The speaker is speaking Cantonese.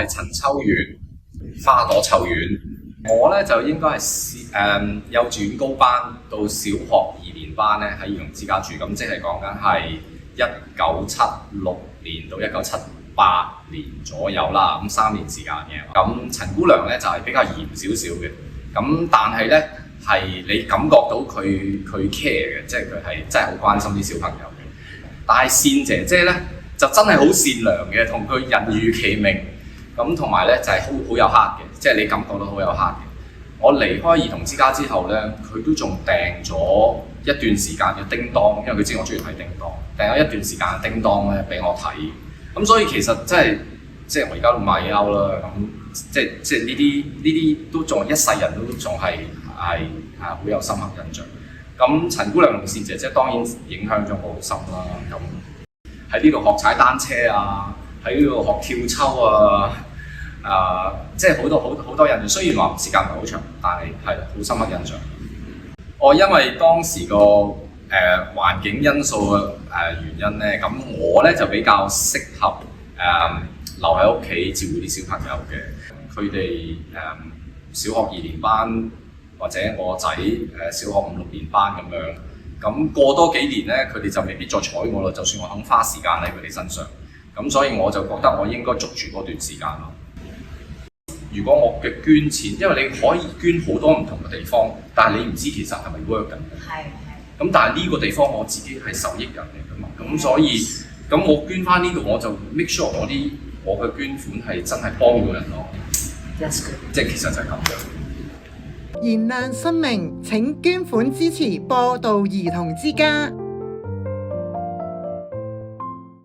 係陳秋元花朵秋院。我咧就應該係幼稚園高班到小學2年班咧喺兒童之家住，咁即係講緊係1976年到1978年左右啦，咁3年時間嘅。咁陳姑娘咧就係比較嚴少少嘅，咁但係咧係你感覺到佢 care 嘅，即係佢係真係好關心啲小朋友嘅。但係善姐姐咧就真係好善良嘅，同佢人如其名。咁同埋咧就係好有 heart 嘅，即係你感覺到好有 heart 嘅。我離開兒童之家之後咧，佢都仲訂咗一段時間嘅叮當，因為佢知我中意睇叮當，訂咗一段時間嘅叮當咧俾我睇。咁所以其實即係我而家都賣優啦，咁即係呢啲都仲一世人都仲係好有深刻印象。咁陳姑娘同善姐姐當然影響咗我好深啦。咁喺呢度學踩單車啊，喺呢度學跳秋啊。即係好多印象，雖然話時間唔係好長，但係好深刻印象。因為當時個環境因素嘅原因咧，咁我咧就比較適合留喺屋企照顧啲小朋友嘅。佢哋小學2年班或者我個仔小學5、6年班咁樣，咁過多幾年咧，佢哋就未必再睬我啦。就算我肯花時間喺佢哋身上，咁所以我就覺得我應該捉住嗰段時間咯。如果我嘅捐錢，因為你可以捐好多唔同嘅地方，但係你唔知其實係咪 work 緊嘅。係。咁但係呢個地方我自己係受益人嚟㗎嘛，咁所以咁我捐翻呢度，我就 make sure 我嘅捐款係真係幫到人咯。即係其實就係咁樣。燃亮生命，請捐款支持播道兒童之家。